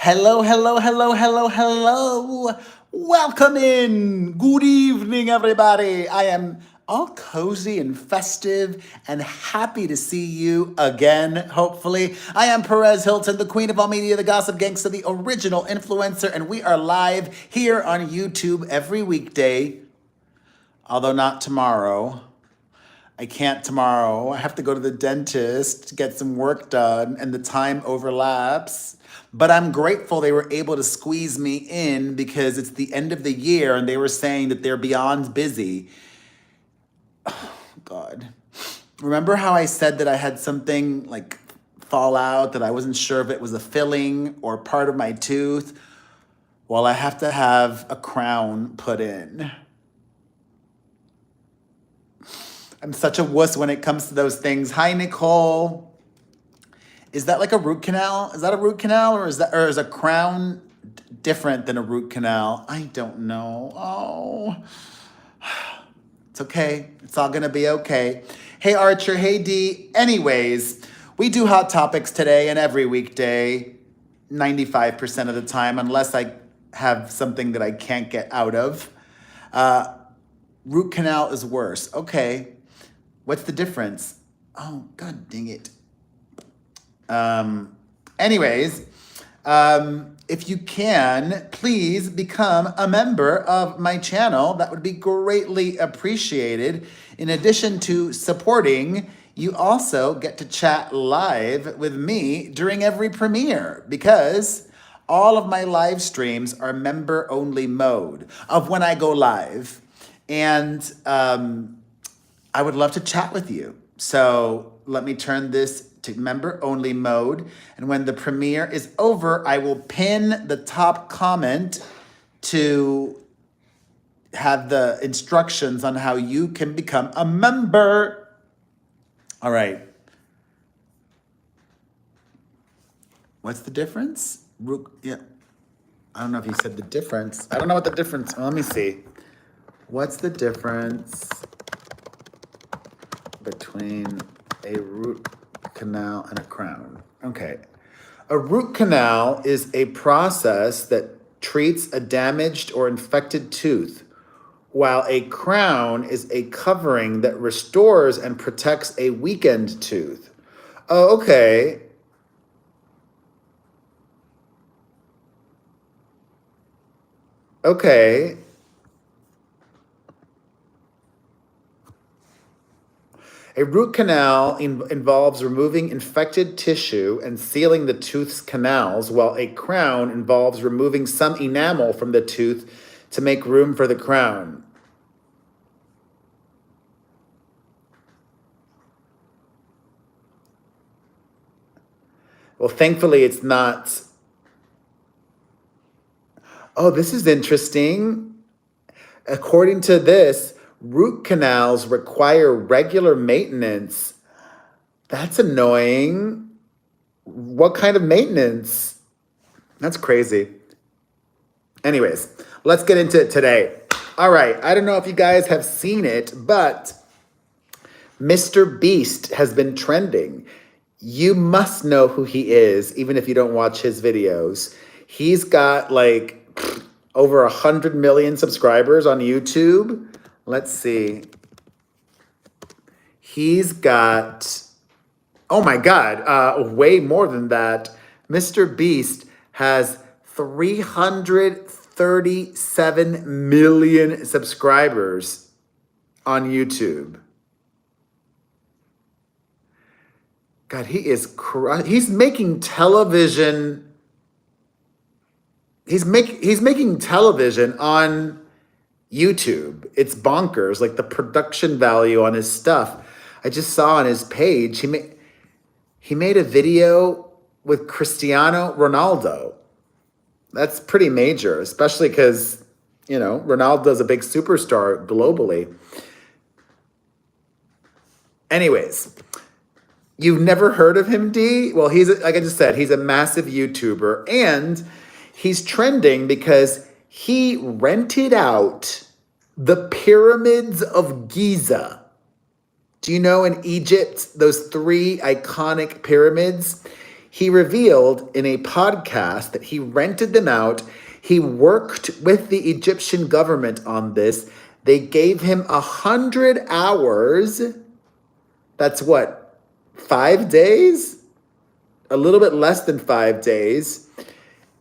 Hello, hello, hello, hello, hello. Welcome in. Good evening, everybody. I am all cozy and festive and happy to see you again, hopefully. I am Perez Hilton, the queen of all media, the gossip gangster, the original influencer, and we are live here on YouTube every weekday, although not tomorrow. I can't tomorrow. I have to go to the dentist to get some work done, and the time overlaps. But I'm grateful they were able to squeeze me in because it's the end of the year and they were saying that they're beyond busy. God. Remember how I said that I had something like fall out, that I wasn't sure if it was a filling or part of my tooth? Well, I have to have a crown put in. I'm such a wuss when it comes to those things. Hi, Nicole. Is that like a root canal? Is that a root canal, or is a crown different than a root canal? I don't know. Oh, it's okay. It's all gonna be okay. Hey, Archer. Hey, D. Anyways, we do hot topics today and every weekday, 95% of the time, unless I have something that I can't get out of. Root canal is worse. Okay. What's the difference? Oh, God dang it. Anyways, if you can, please become a member of my channel. That would be greatly appreciated. In addition to supporting, you also get to chat live with me during every premiere, because all of my live streams are member-only mode of when I go live. And I would love to chat with you. So let me turn this to member only mode. And when the premiere is over, I will pin the top comment to have the instructions on how you can become a member. All right. What's the difference? Yeah. I don't know if you said the difference. I don't know what the difference. Let me see. What's the difference between a root canal and a crown? Okay. A root canal is a process that treats a damaged or infected tooth, while a crown is a covering that restores and protects a weakened tooth. Oh, okay. Okay. A root canal involves removing infected tissue and sealing the tooth's canals, while a crown involves removing some enamel from the tooth to make room for the crown. Well, thankfully, it's not. Oh, this is interesting. According to this, root canals require regular maintenance. That's annoying. What kind of maintenance? That's crazy. Anyways, let's get into it today. All right, I don't know if you guys have seen it, but MrBeast has been trending. You must know who he is, even if you don't watch his videos. He's got like over 100 million subscribers on YouTube. Let's see. He's got, oh my God, way more than that. MrBeast has 337 million subscribers on YouTube. God, he is he's making television. He's making television on YouTube. It's bonkers, like the production value on his stuff. I just saw on his page, he made a video with Cristiano Ronaldo. That's pretty major, especially because, you know, Ronaldo's a big superstar globally. Anyways, you've never heard of him, D? Well, like I just said, he's a massive YouTuber, and he's trending because he rented out the pyramids of Giza. Do you know in Egypt, those 3 iconic pyramids? he revealed in a podcast that he rented them out. He worked with the Egyptian government on this. They gave him 100 hours. That's what, 5 days? A little bit less than 5 days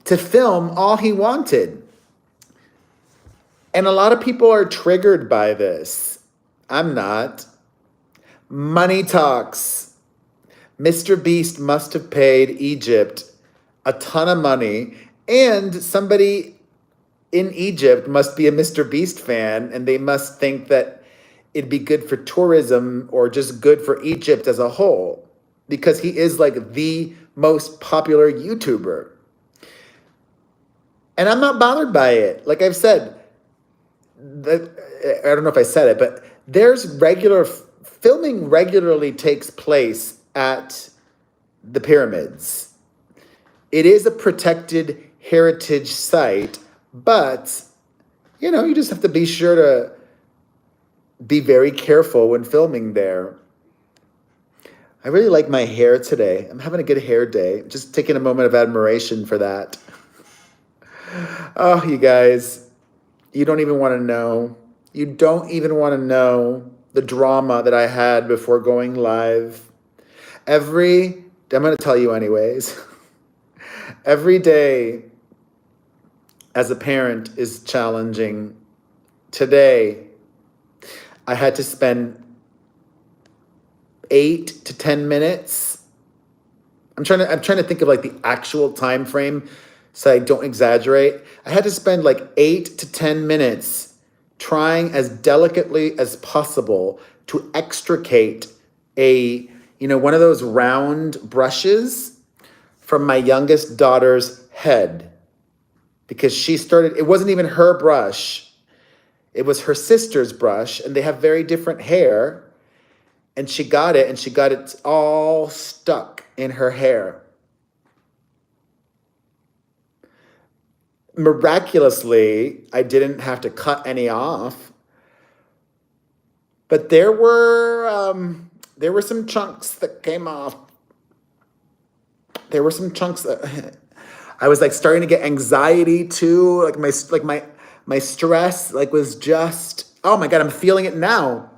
to film all he wanted. And a lot of people are triggered by this. I'm not. Money talks. MrBeast must have paid Egypt a ton of money, and somebody in Egypt must be a MrBeast fan, and they must think that it'd be good for tourism or just good for Egypt as a whole, because he is like the most popular YouTuber. And I'm not bothered by it. Like I've said, I don't know if I said it, but there's filming regularly takes place at the pyramids. It is a protected heritage site, but you just have to be sure to be very careful when filming there. I really like my hair today. I'm having a good hair day. Just taking a moment of admiration for that. Oh, you guys, you don't even want to know. You don't even want to know the drama that I had before going live. I'm going to tell you anyways. Every day as a parent is challenging. Today, I had to spend 8 to 10 minutes. I'm trying to think of like the actual time frame so I don't exaggerate. I had to spend like 8 to 10 minutes trying as delicately as possible to extricate one of those round brushes from my youngest daughter's head, because it wasn't even her brush. It was her sister's brush, and they have very different hair. And she got it all stuck in her hair. Miraculously, I didn't have to cut any off. But there were some chunks that came off. There were some chunks that I was like starting to get anxiety too. Like my stress was just, oh my God, I'm feeling it now.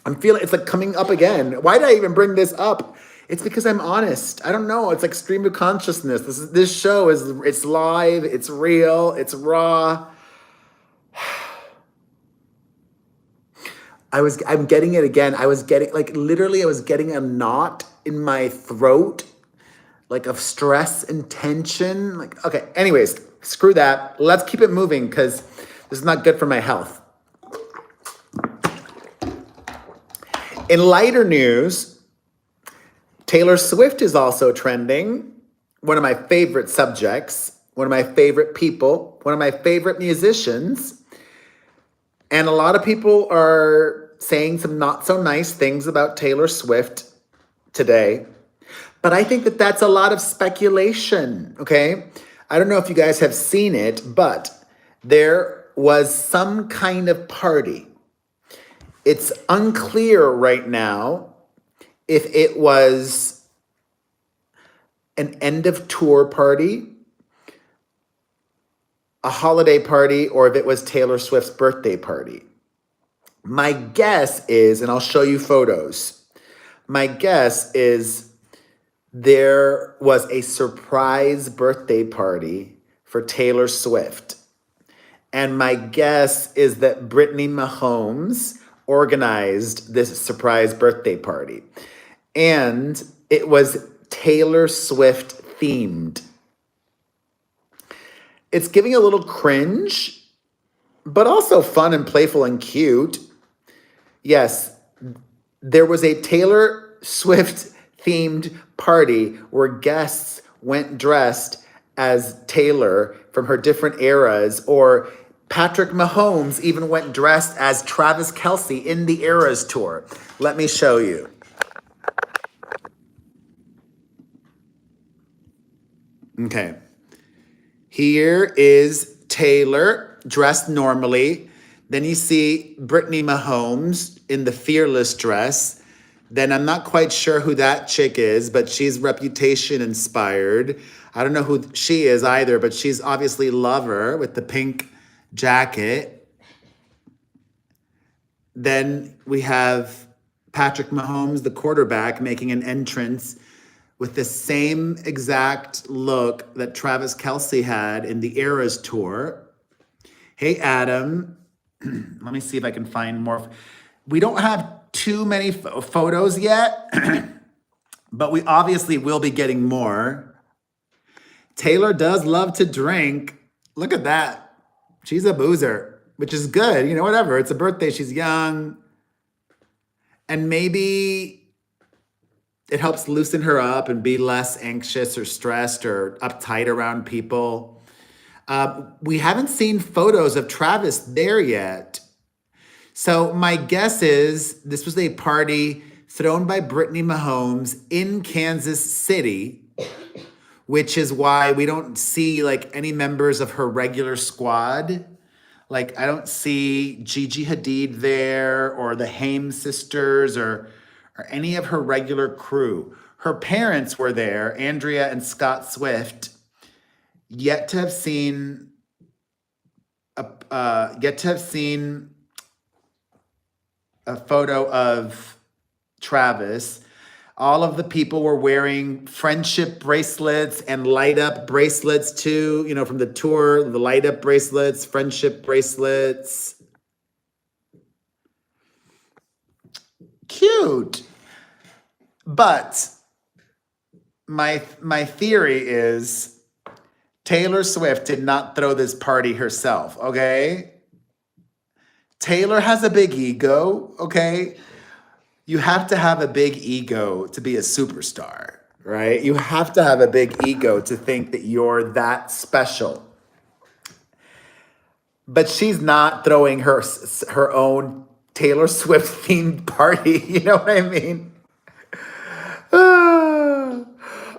I'm feeling it's like coming up again. Why did I even bring this up? It's because I'm honest. I don't know. It's like stream of consciousness. This show it's live, it's real, it's raw. I'm getting it again. I was getting a knot in my throat, like of stress and tension. Like, okay, anyways, screw that. Let's keep it moving because this is not good for my health. In lighter news, Taylor Swift is also trending. One of my favorite subjects, one of my favorite people, one of my favorite musicians. And a lot of people are saying some not so nice things about Taylor Swift today. But I think that that's a lot of speculation, okay? I don't know if you guys have seen it, but there was some kind of party. It's unclear right now if it was an end of tour party, a holiday party, or if it was Taylor Swift's birthday party. My guess is, and I'll show you photos, my guess is there was a surprise birthday party for Taylor Swift. And my guess is that Brittany Mahomes organized this surprise birthday party. And it was Taylor Swift themed. It's giving a little cringe, but also fun and playful and cute. Yes, there was a Taylor Swift themed party where guests went dressed as Taylor from her different eras, or Patrick Mahomes even went dressed as Travis Kelce in the Eras tour. Let me show you. Okay. Here is Taylor dressed normally. Then you see Brittany Mahomes in the Fearless dress. Then I'm not quite sure who that chick is, but she's Reputation inspired. I don't know who she is either, but she's obviously Lover with the pink jacket. Then we have Patrick Mahomes, the quarterback, making an entrance with the same exact look that Travis Kelce had in the Eras tour. Hey, Adam. Let me see if I can find more. We don't have too many photos yet, but we obviously will be getting more. Taylor does love to drink. Look at that. She's a boozer, which is good. You know, whatever. It's a birthday. She's young. And maybe it helps loosen her up and be less anxious or stressed or uptight around people. We haven't seen photos of Travis there yet. So my guess is this was a party thrown by Brittany Mahomes in Kansas City, which is why we don't see like any members of her regular squad. Like I don't see Gigi Hadid there or the Haim sisters or any of her regular crew. Her parents were there, Andrea and Scott Swift. Yet to have seen a photo of Travis. All of the people were wearing friendship bracelets and light up bracelets too, you know, from the tour, the light up bracelets, friendship bracelets. Cute. But my theory is Taylor Swift did not throw this party herself, okay? Taylor has a big ego, okay? You have to have a big ego to be a superstar, right? You have to have a big ego to think that you're that special. But she's not throwing her own Taylor Swift themed party, you know what I mean?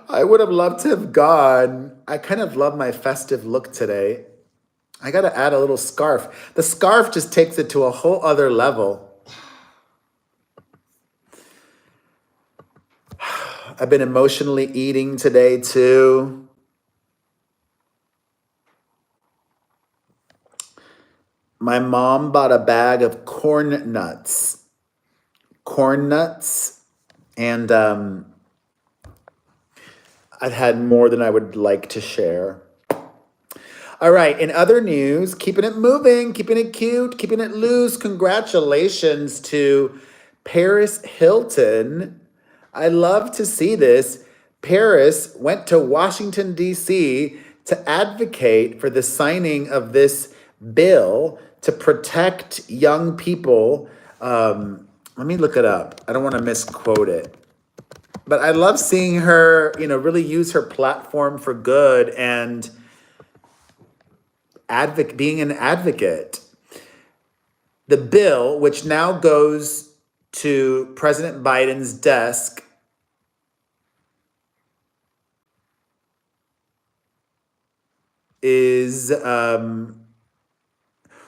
I would have loved to have gone. I kind of love my festive look today. I got to add a little scarf. The scarf just takes it to a whole other level. I've been emotionally eating today too. My mom bought a bag of corn nuts. And I've had more than I would like to share. All right, in other news, keeping it moving, keeping it cute, keeping it loose. Congratulations to Perez Hilton. I love to see this. Perez went to Washington, D.C. to advocate for the signing of this bill to protect young people. Let me look it up. I don't want to misquote it. But I love seeing her, you know, really use her platform for good and being an advocate. The bill, which now goes to President Biden's desk, is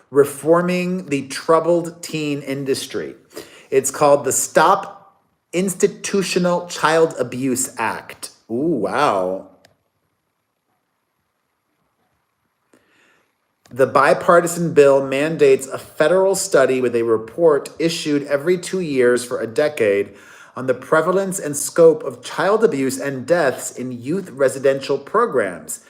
reforming the troubled teen industry. It's called the Stop Institutional Child Abuse Act. Ooh, wow. The bipartisan bill mandates a federal study with a report issued every 2 years for a decade on the prevalence and scope of child abuse and deaths in youth residential programs.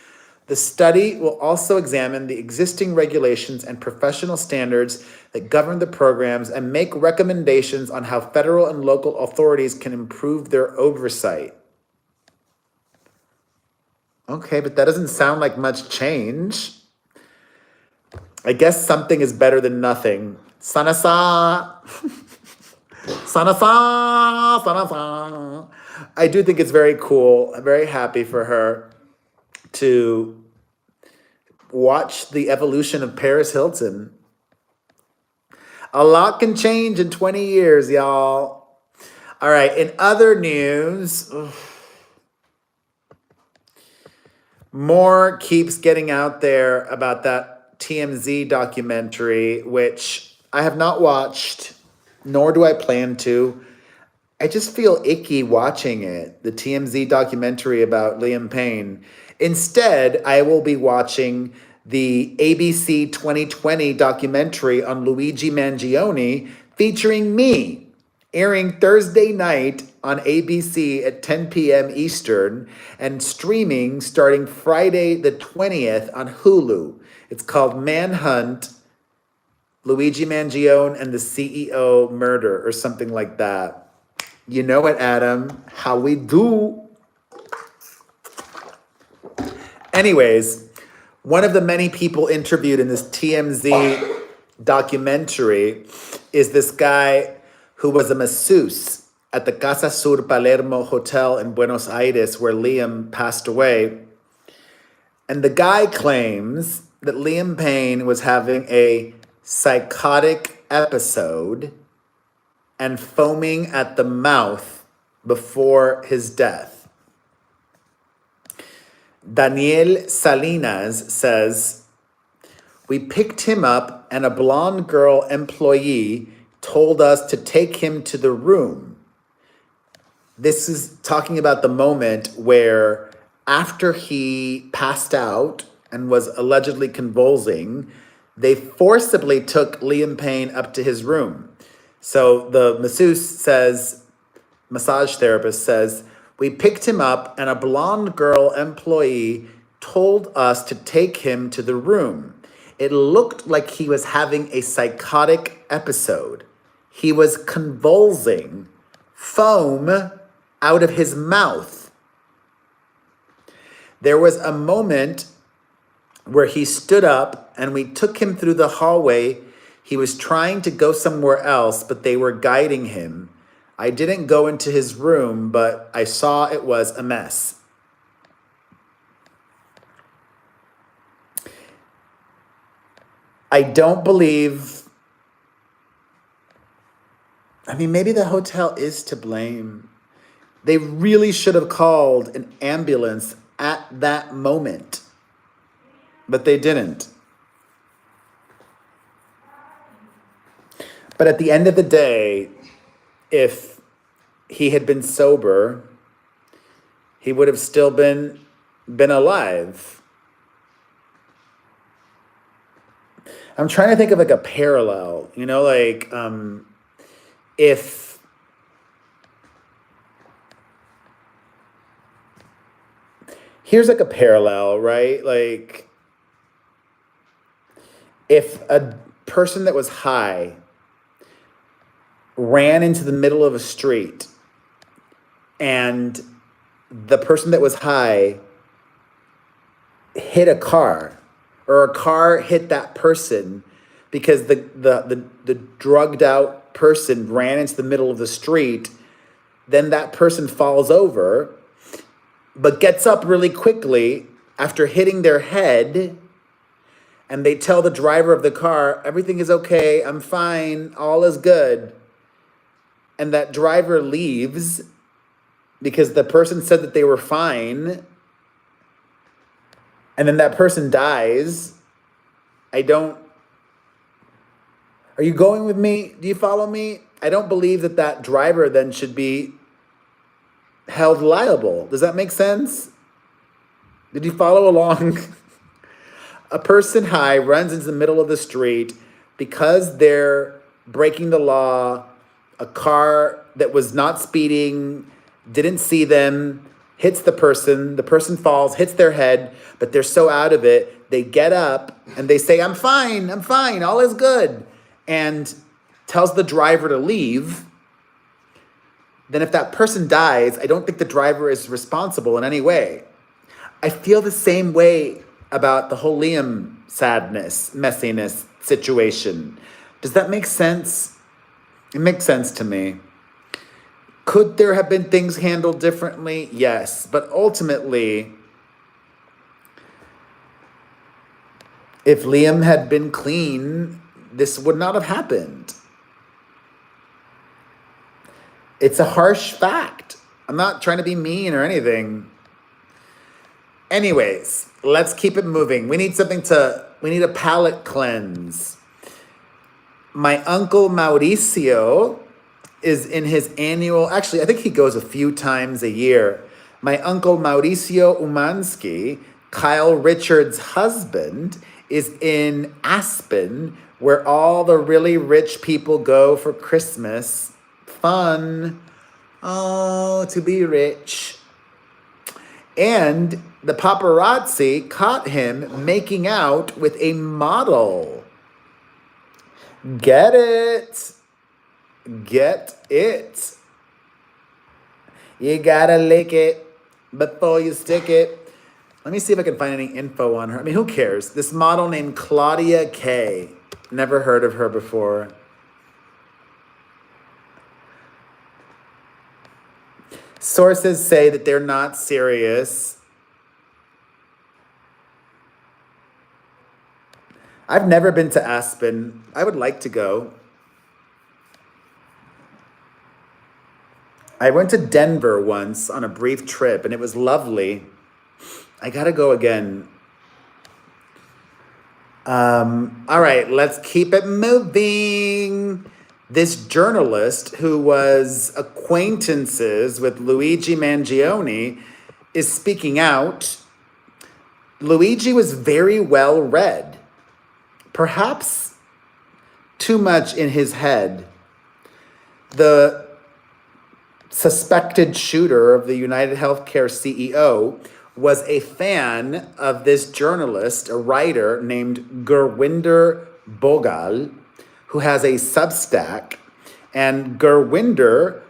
The study will also examine the existing regulations and professional standards that govern the programs and make recommendations on how federal and local authorities can improve their oversight. Okay, but that doesn't sound like much change. I guess something is better than nothing. Sanasa. Sanasa. Sanasa. I do think it's very cool. I'm very happy for her to watch the evolution of Perez Hilton. A lot can change in 20 years, y'all. All right, in other news, more keeps getting out there about that TMZ documentary, which I have not watched, nor do I plan to. I just feel icky watching it, the TMZ documentary about Liam Payne. Instead, I will be watching the ABC 2020 documentary on Luigi Mangione featuring me, airing Thursday night on ABC at 10 p.m. Eastern and streaming starting Friday the 20th on Hulu. It's called Manhunt, Luigi Mangione and the CEO Murder or something like that. You know it, Adam. How we do. Anyways, one of the many people interviewed in this TMZ documentary is this guy who was a masseuse at the Casa Sur Palermo Hotel in Buenos Aires where Liam passed away. And the guy claims that Liam Payne was having a psychotic episode and foaming at the mouth before his death. Daniel Salinas says, "We picked him up and a blonde girl employee told us to take him to the room." This is talking about the moment where after he passed out and was allegedly convulsing, they forcibly took Liam Payne up to his room. So the massage therapist says, "We picked him up and a blonde girl employee told us to take him to the room. It looked like he was having a psychotic episode. He was convulsing, foam out of his mouth. There was a moment where he stood up and we took him through the hallway. He was trying to go somewhere else, but they were guiding him. I didn't go into his room, but I saw it was a mess." I don't believe, maybe the hotel is to blame. They really should have called an ambulance at that moment, but they didn't. But at the end of the day, if he had been sober, he would have still been alive. I'm trying to think of like a parallel, if here's like a parallel, right? Like if a person that was high ran into the middle of a street and the person that was high hit a car, or a car hit that person because the drugged out person ran into the middle of the street, then that person falls over but gets up really quickly after hitting their head, and they tell the driver of the car, "Everything is okay, I'm fine, all is good." And that driver leaves because the person said that they were fine, and then that person dies. Are you going with me? Do you follow me? I don't believe that driver then should be held liable. Does that make sense? Did you follow along? A person high runs into the middle of the street because they're breaking the law. A car that was not speeding, didn't see them, hits the person falls, hits their head, but they're so out of it, they get up and they say, I'm fine, all is good, and tells the driver to leave. Then if that person dies, I don't think the driver is responsible in any way. I feel the same way about the whole Liam sadness, messiness situation. Does that make sense? It makes sense to me. Could there have been things handled differently? Yes. But ultimately, if Liam had been clean, this would not have happened. It's a harsh fact. I'm not trying to be mean or anything. Anyways, let's keep it moving. We need a palate cleanse. My uncle Mauricio is in his annual, actually, I think he goes a few times a year. My uncle Mauricio Umansky, Kyle Richards' husband, is in Aspen, where all the really rich people go for Christmas. Fun. Oh, to be rich. And the paparazzi caught him making out with a model. Get it. Get it. You gotta lick it before you stick it. Let me see if I can find any info on her. I mean, who cares? This model named Claudia Kay. Never heard of her before. Sources say that they're not serious. I've never been to Aspen. I would like to go. I went to Denver once on a brief trip, and it was lovely. I gotta go again. All right, let's keep it moving. This journalist who was acquaintances with Luigi Mangione is speaking out. Luigi was very well read, perhaps too much in his head. The suspected shooter of the United Healthcare CEO was a fan of this journalist, a writer named Gurwinder Bogal, who has a Substack. And Gurwinder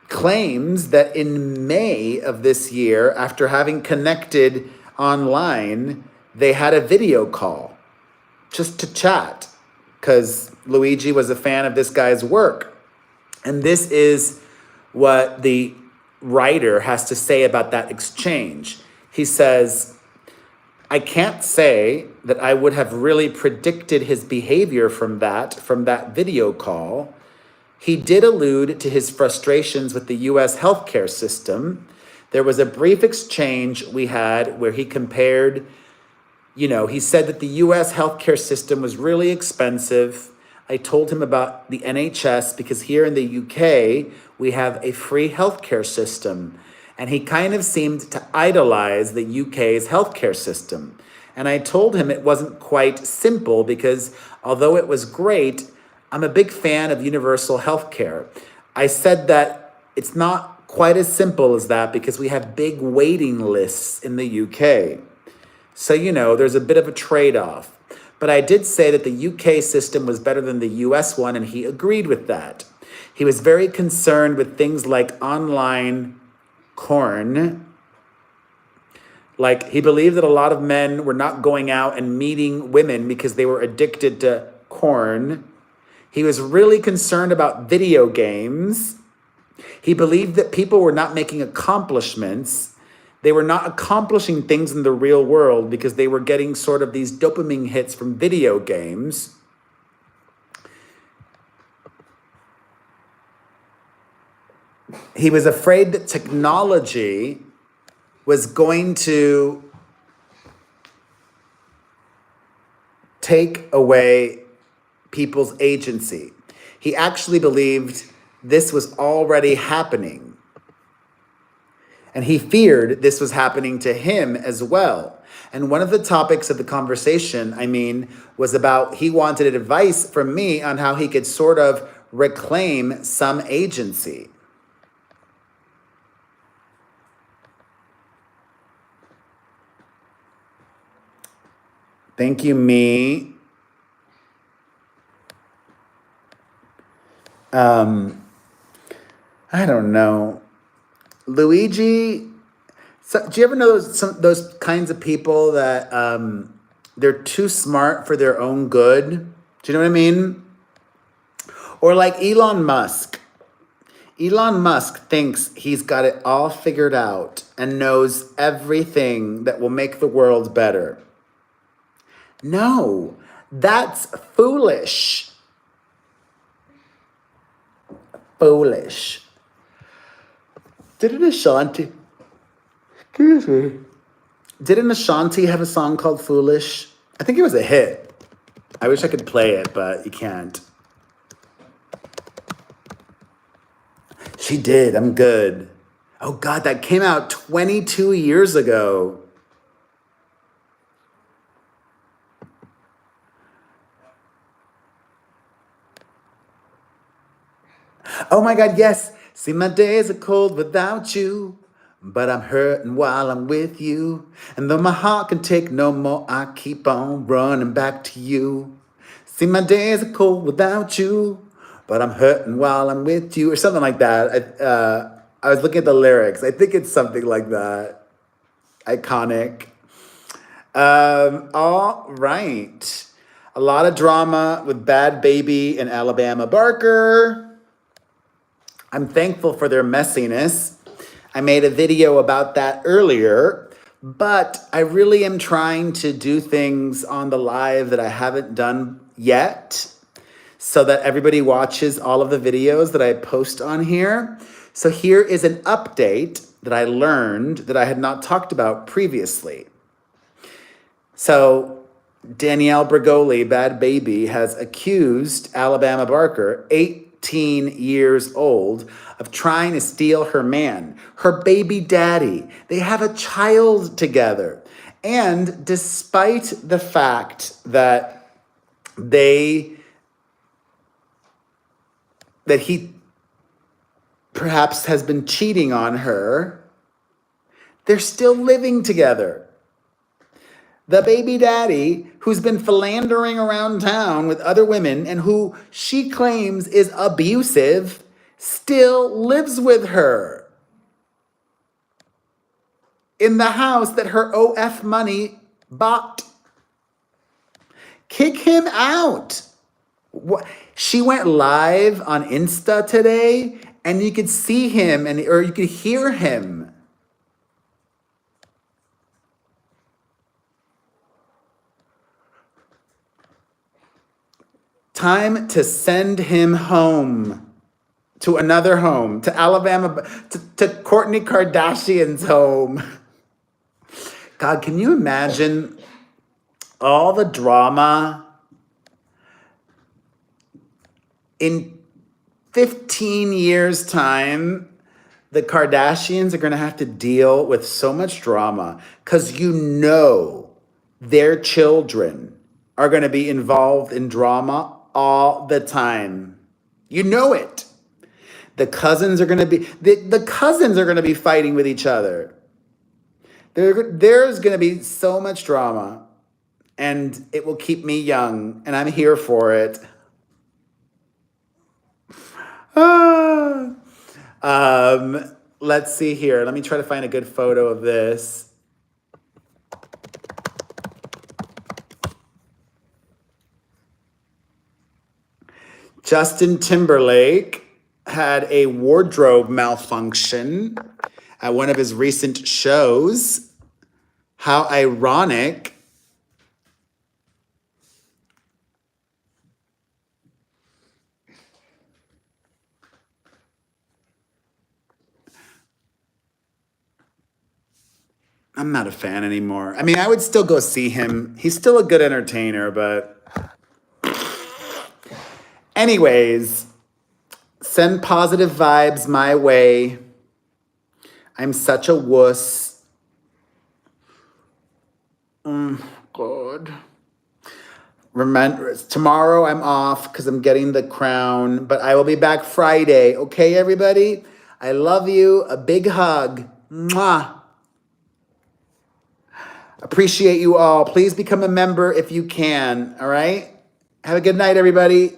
claims that in May of this year, after having connected online, they had a video call just to chat because Luigi was a fan of this guy's work. And this is what the writer has to say about that exchange. He says, I can't say that I would have really predicted his behavior from that video call. He did allude to his frustrations with the US healthcare system. There was a brief exchange we had where he compared, he said that the US healthcare system was really expensive. I told him about the NHS because here in the UK, we have a free healthcare system. And he kind of seemed to idolize the UK's healthcare system. And I told him it wasn't quite simple because although it was great, I'm a big fan of universal healthcare. I said that it's not quite as simple as that because we have big waiting lists in the UK. So, there's a bit of a trade-off. But I did say that the UK system was better than the US one, and he agreed with that. He was very concerned with things like online porn. Like, he believed that a lot of men were not going out and meeting women because they were addicted to porn. He was really concerned about video games. He believed that people were not making accomplishments. They were not accomplishing things in the real world because they were getting sort of these dopamine hits from video games. He was afraid that technology was going to take away people's agency. He actually believed this was already happening. And he feared this was happening to him as well. And one of the topics of the conversation, was about he wanted advice from me on how he could sort of reclaim some agency. Thank you, me. I don't know. Luigi, so do you ever know those kinds of people that they're too smart for their own good? Do you know what I mean? Or like Elon Musk. Elon Musk thinks he's got it all figured out and knows everything that will make the world better. No, that's foolish. Foolish. Didn't Ashanti have a song called Foolish? I think it was a hit. I wish I could play it, but you can't. She did. I'm good. Oh, God, that came out 22 years ago. Oh, my God, yes. See, my days are cold without you, but I'm hurting while I'm with you. And though my heart can take no more, I keep on running back to you. See, my days are cold without you, but I'm hurting while I'm with you, or something like that. I was looking at the lyrics. I think it's something like that. Iconic. All right. A lot of drama with Bad Baby and Alabama Barker. I'm thankful for their messiness. I made a video about that earlier, but I really am trying to do things on the live that I haven't done yet so that everybody watches all of the videos that I post on here. So here is an update that I learned that I had not talked about previously. So Danielle Bregoli, Bad Baby, has accused Alabama Barker, 18 years old, of trying to steal her man, her baby daddy. They have a child together. And despite the fact that he perhaps has been cheating on her, they're still living together. The baby daddy, who's been philandering around town with other women and who she claims is abusive, still lives with her in the house that her OF money bought. Kick him out. She went live on Insta today, and you could see him or you could hear him. Time to send him home, to another home, to Alabama, to Kourtney Kardashian's home. God, can you imagine all the drama in 15 years' time? The Kardashians are going to have to deal with so much drama because you know their children are going to be involved in drama all the time. You know it. The cousins are going to be the cousins are going to be fighting with each other. There's going to be so much drama, and it will keep me young, and I'm here for it. Let's see here. Let me try to find a good photo of this. Justin Timberlake had a wardrobe malfunction at one of his recent shows. How ironic. I'm not a fan anymore. I mean, I would still go see him. He's still a good entertainer, but anyways, send positive vibes my way. I'm such a wuss. God. Remember, tomorrow I'm off because I'm getting the crown, but I will be back Friday. Okay, everybody? I love you. A big hug. Mwah. Appreciate you all. Please become a member if you can. All right? Have a good night, everybody.